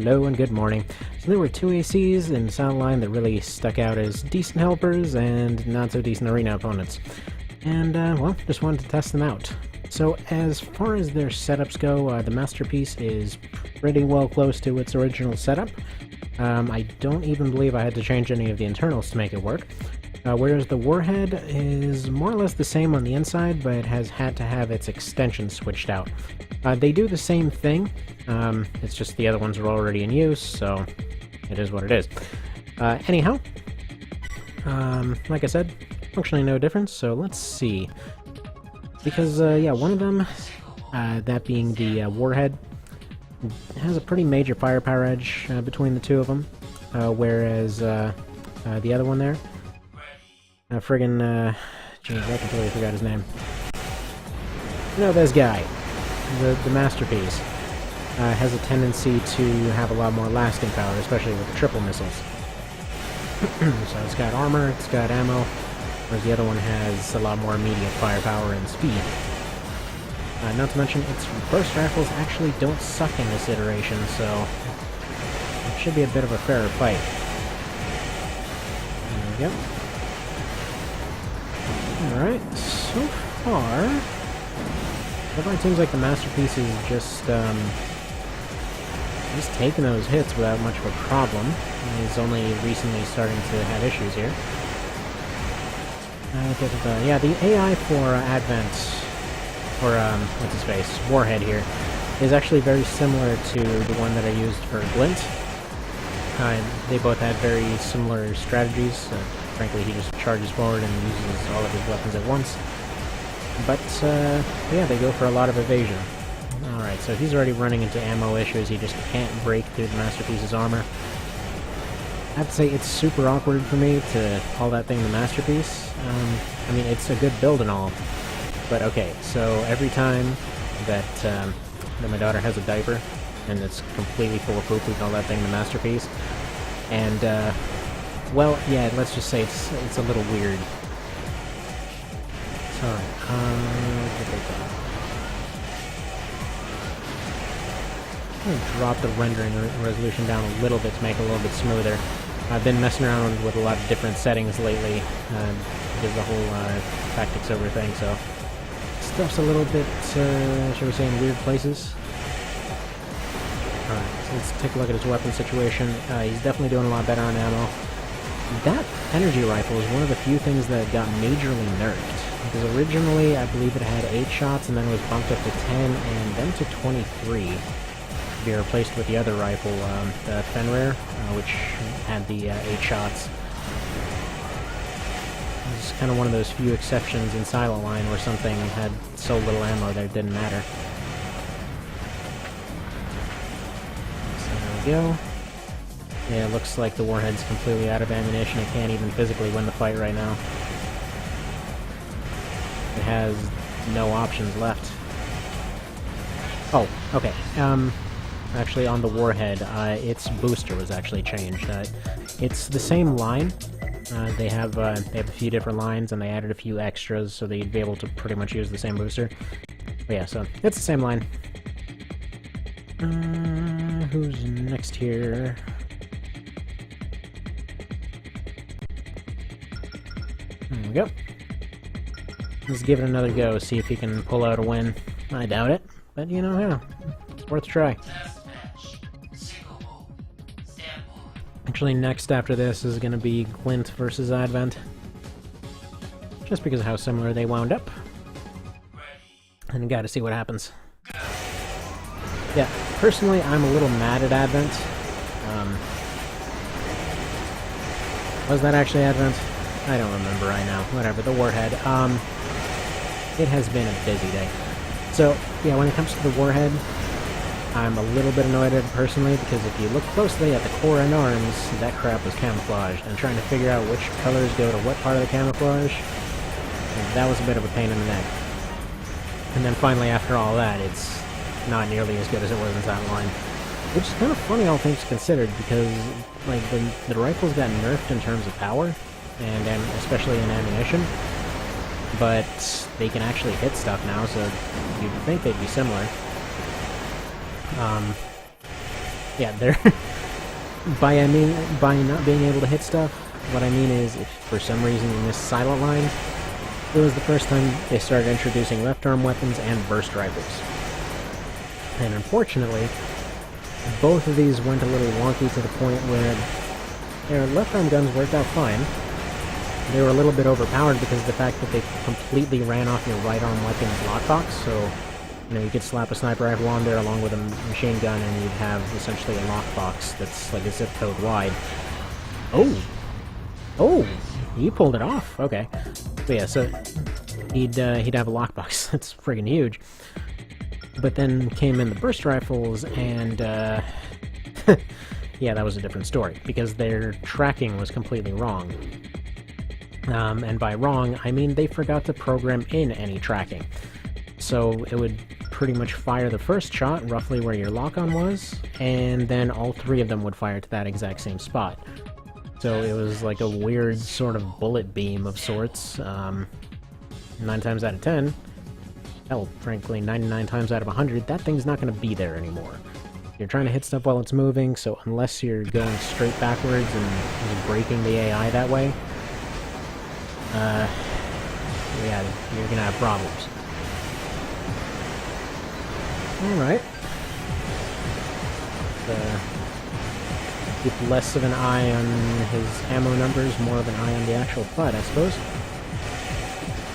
Hello and good morning. So there were two ACs in Sound Line that really stuck out as decent helpers and not so decent arena opponents. And, well, just wanted to test them out. So as far as their setups go, the Masterpiece is pretty well close to its original setup. I don't even believe I had to change any of the internals to make it work. Whereas the Warhead is more or less the same on the inside, but has had to have its extension switched out. They do the same thing, it's just the other ones are already in use, so it is what it is. Anyhow, like I said, functionally no difference, so let's see. Because, yeah, one of them, that being the Warhead, has a pretty major firepower edge between the two of them, whereas the other one there, jeez, I completely forgot his name. You know, this guy, the Masterpiece, has a tendency to have a lot more lasting power, especially with the triple missiles. So it's got armor, it's got ammo, whereas the other one has a lot more immediate firepower and speed. Not to mention, its burst rifles actually don't suck in this iteration, so it should be a bit of a fairer fight. There we go. Alright, so far it seems like the Masterpiece is just taking those hits without much of a problem. He's only recently starting to have issues here. Yeah, the AI for Advent, or what's his face, Warhead here, is actually very similar to the one that I used for Glint. They both had very similar strategies. Frankly, he just charges forward and uses all of his weapons at once. But, yeah, they go for a lot of evasion. Alright, so he's already running into ammo issues. He just can't break through the Masterpiece's armor. I have to say, it's super awkward for me to call that thing the Masterpiece. I mean, it's a good build and all. But okay, so every time that my daughter has a diaper, and it's completely full of poop, we call that thing the Masterpiece. And, well, yeah, let's just say it's a little weird. Alright, I'm going to drop the rendering resolution down a little bit to make it a little bit smoother. I've been messing around with a lot of different settings lately, because the whole tactics over thing, so stuff's a little bit, shall we say, in weird places. Alright, so let's take a look at his weapon situation. He's definitely doing a lot better on ammo. That energy rifle is one of the few things that got majorly nerfed, because originally I believe it had 8 shots and then was bumped up to 10 and then to 23 to be replaced with the other rifle, the Fenrir, which had the 8 shots. It's kind of one of those few exceptions in Silent Line where something had so little ammo that it didn't matter. So there we go. Yeah, it looks like the Warhead's completely out of ammunition. It can't even physically win the fight right now. It has no options left. Oh, okay. Actually, on the Warhead, its booster was actually changed. It's the same line. They have a few different lines, and they added a few extras so that you'd be able to pretty much use the same booster. But yeah, so it's the same line. Who's next here? There we go. Let's give it another go, see if he can pull out a win. I doubt it, but you know, yeah, it's worth a try. Actually, next after this is going to be Glint versus Advent. Just because of how similar they wound up. And gotta see what happens. Yeah, personally, I'm a little mad at Advent. Was that actually Advent? I don't remember right now. Whatever, the Warhead. It has been a busy day. So, yeah, when it comes to the Warhead, I'm a little bit annoyed at it personally, because if you look closely at the core and arms, that crap was camouflaged, and trying to figure out which colors go to what part of the camouflage, that was a bit of a pain in the neck. And then finally, after all that, it's not nearly as good as it was in Silent Line. Which is kind of funny, all things considered, because like the rifles got nerfed in terms of power, and especially in ammunition, but they can actually hit stuff now, so you'd think they'd be similar. Yeah, they're... by not being able to hit stuff, what I mean is, if for some reason you missed silent lines, it was the first time they started introducing left-arm weapons and burst rifles. And unfortunately, both of these went a little wonky to the point where their left-arm guns worked out fine. They were a little bit overpowered because of the fact that they completely ran off your right-arm weapon's lockbox, so you could slap a sniper rifle on there along with a machine gun and you'd have essentially a lockbox that's like a zip code wide. Oh! Oh! You pulled it off! Okay. But yeah, so he'd have a lockbox. That's friggin' huge. But then came in the burst rifles and, yeah, that was a different story, because their tracking was completely wrong. And by wrong, I mean they forgot to program in any tracking. So it would pretty much fire the first shot roughly where your lock-on was, and then all three of them would fire to that exact same spot. So it was like a weird sort of bullet beam of sorts. 9 times out of 10, hell, frankly, 99 times out of 100, that thing's not going to be there anymore. You're trying to hit stuff while it's moving, so unless you're going straight backwards and just breaking the AI that way, yeah, you're gonna have problems. Alright. Keep less of an eye on his ammo numbers, more of an eye on the actual fight, I suppose.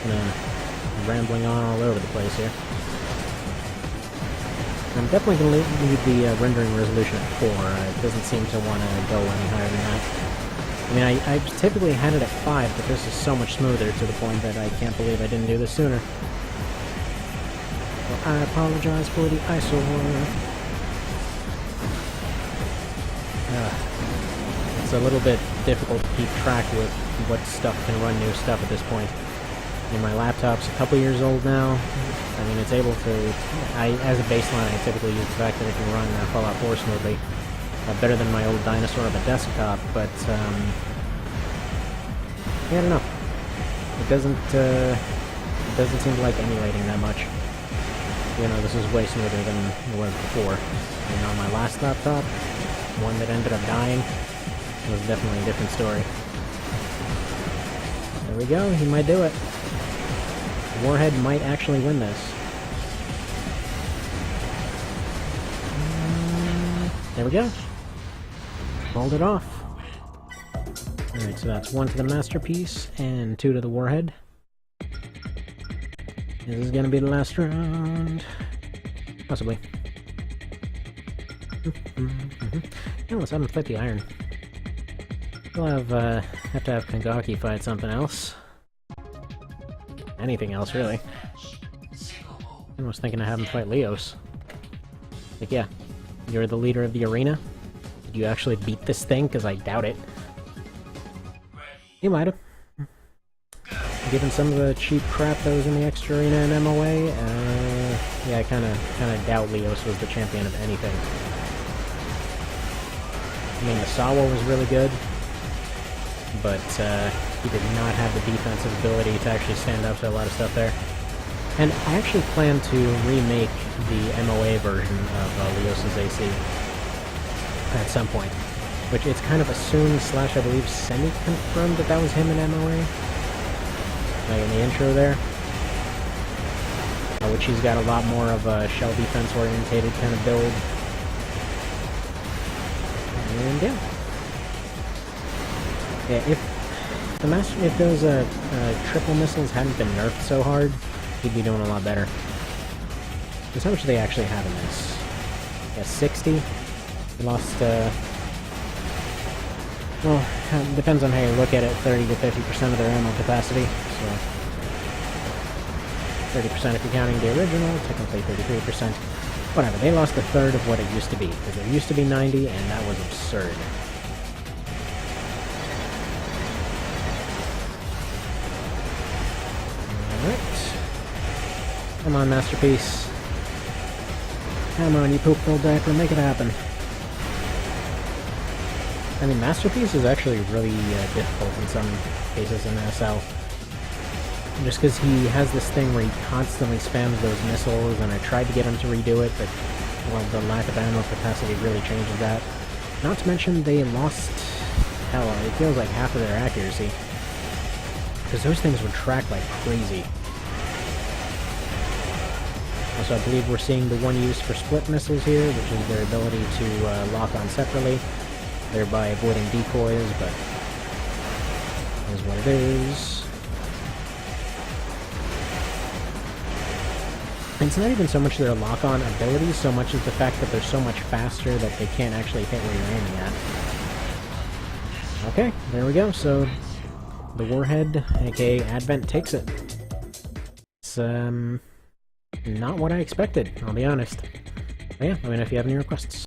Kinda rambling on all over the place here. I'm definitely gonna leave the rendering resolution at 4. It doesn't seem to want to go any higher than that. I mean, I typically had it at 5, but this is so much smoother to the point that I can't believe I didn't do this sooner. So I apologize for the eyesore. It's a little bit difficult to keep track with what stuff can run new stuff at this point. I mean, my laptop's a couple years old now. I mean, it's able to... as a baseline, I typically use the fact that it can run Fallout 4 smoothly. Better than my old dinosaur of a desktop, but, yeah, I don't know. It doesn't seem to like emulating that much. You know, this is way smoother than it was before. And on my last laptop, one that ended up dying, it was definitely a different story. There we go, he might do it. Warhead might actually win this. There we go. Pulled it off. Alright, so that's 1 to the Masterpiece and 2 to the Warhead. This is gonna be the last round. Possibly. Yeah, let's have him fight the iron. We'll have to have Kangaki fight something else. Anything else, really. I was thinking of having him fight Leos. Like, yeah, you're the leader of the arena. Did you actually beat this thing? Because I doubt it. You might have. Given some of the cheap crap that was in the extra arena and MOA, yeah, I kind of doubt Leos was the champion of anything. I mean, the Sawa was really good, but he did not have the defensive ability to actually stand up to a lot of stuff there. And I actually plan to remake the MOA version of Leos' AC at some point, which it's kind of assumed / I believe semi-confirmed that was him in MOA. Like in the intro there, which he's got a lot more of a shell defense orientated kind of build. And yeah, if those triple missiles hadn't been nerfed so hard, he'd be doing a lot better. Because how much do they actually have in this? Yeah, 60. He lost. Well, it depends on how you look at it. 30 to 50% of their ammo capacity. So 30% if you're counting the original. Technically 33%. Whatever. They lost a third of what it used to be, because it used to be 90, and that was absurd. Alright. Come on, Masterpiece. Come on, you poop-filled diaper, make it happen. I mean, Masterpiece is actually really difficult in some cases in SL. Just because he has this thing where he constantly spams those missiles, and I tried to get him to redo it, but well, the lack of ammo capacity really changes that. Not to mention they lost, hell, it feels like half of their accuracy. Because those things would track like crazy. Also, I believe we're seeing the one use for split missiles here, which is their ability to lock on separately, thereby avoiding decoys, but it is what it is. And it's not even so much their lock-on ability, so much as the fact that they're so much faster that they can't actually hit where you're aiming at. Okay, there we go, so the Warhead, aka Advent, takes it. It's, not what I expected, I'll be honest. But yeah, let me know if you have any requests.